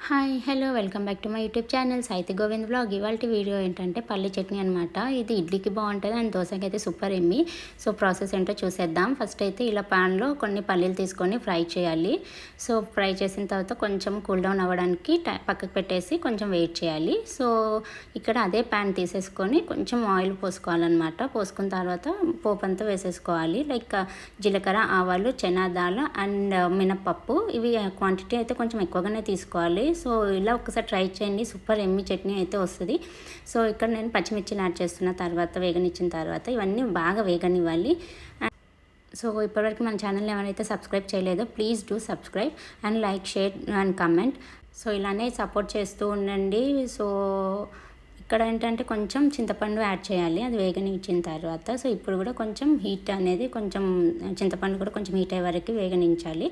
Hi hello welcome back to my YouTube channel Saiti Govind blog. ఇవాళ video ఏంటంటే పల్లి చట్నీ అనమాట. ఇది ఇడ్లీకి బాగుంటుంది అండ్ దోశకి అయితే సూపర్ ఎమ్మి. సో ప్రాసెస్ ఏంటో చూసేద్దాం. ఫస్ట్ అయితే ఇలా ప్యాన్లో కొన్ని పల్లీలు తీసుకొని ఫ్రై చేయాలి. సో ఫ్రై చేసిన తర్వాత కొంచెం కూల్ డౌన్ అవ్వడానికి పక్కకు పెట్టేసి కొంచెం వెయిట్ చేయాలి. సో ఇక్కడ అదే ప్యాన్ తీసేసుకొని కొంచెం ఆయిల్ పోసుకోవాలన్నమాట. పోసుకున్న తర్వాత పోపు అంతా వేసేసుకోవాలి. లైక్ జీలకర్ర, ఆవాలు, చెనా దాల్ అండ్ మినప్పప్పు. ఇవి క్వాంటిటీ అయితే కొంచెం ఎక్కువగానే తీసుకోవాలి. సో ఇలా ఒకసారి ట్రై చేయండి, సూపర్ ఎమ్మి చట్నీ అయితే వస్తుంది. సో ఇక్కడ నేను పచ్చిమిర్చిని యాడ్ చేస్తున్న తర్వాత వేగనిచ్చిన తర్వాత ఇవన్నీ బాగా వేగనివ్వాలి. సో ఇప్పటివరకు మన ఛానల్ని ఎవరైతే సబ్స్క్రైబ్ చేయలేదో please do subscribe and like, share and comment. So ఇలానే సపోర్ట్ చేస్తూ ఉండండి. సో ఇక్కడ ఏంటంటే కొంచెం చింతపండు యాడ్ చేయాలి, అది వేగనిచ్చిన తర్వాత. సో ఇప్పుడు కూడా కొంచెం హీట్ అనేది కొంచెం చింతపండు కూడా కొంచెం హీట్ అయ్యే వరకు వేగనించాలి.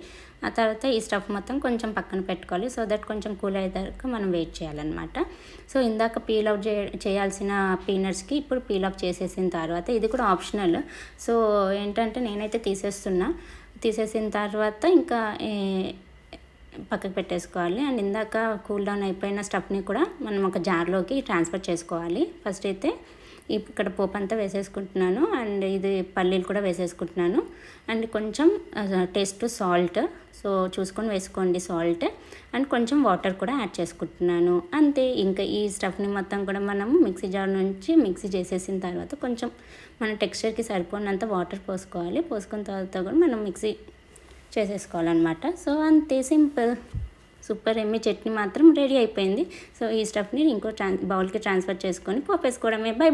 ఆ తర్వాత ఈ స్టఫ్ మొత్తం కొంచెం పక్కన పెట్టుకోవాలి. సో దట్ కొంచెం కూల్ అయ్యేదాకా మనం వెయిట్ చేయాలన్నమాట. సో ఇందాక పీల్ అవుట్ చేయాల్సిన పీనట్స్కి ఇప్పుడు పీల్ ఆఫ్ చేసేసిన తర్వాత ఇది కూడా ఆప్షనల్. సో ఏంటంటే నేనైతే తీసేసిన తర్వాత ఇంకా పక్కకు పెట్టేసుకోవాలి. అండ్ ఇందాక కూల్ డౌన్ అయిపోయిన స్టఫ్ని కూడా మనం ఒక జార్లోకి ట్రాన్స్ఫర్ చేసుకోవాలి. ఫస్ట్ అయితే ఇక్కడ పోపు అంతా వేసేసుకుంటున్నాను అండ్ ఇది పల్లీలు కూడా వేసేసుకుంటున్నాను. అండ్ కొంచెం టేస్ట్ సాల్ట్, సో చూసుకొని వేసుకోండి సాల్ట్. అండ్ కొంచెం వాటర్ కూడా యాడ్ చేసుకుంటున్నాను. అంతే, ఇంకా ఈ స్టఫ్ని మొత్తం కూడా మనం మిక్సీ జార్ నుంచి మిక్సీ చేసేసిన తర్వాత కొంచెం మన టెక్స్చర్కి సరిపోయినంత వాటర్ పోసుకోవాలి. పోసుకున్న తర్వాత కూడా మనం మిక్సీ చేసేసుకోవాలన్నమాట. సో అంతే, సింపుల్ సూపర్ ఎమ్మి చట్నీ మాత్రం రెడీ అయిపోయింది. సో ఈ స్టఫ్ని ఇంకో బౌల్కి ట్రాన్స్ఫర్ చేసుకొని పోపేసుకోవడమే. బై.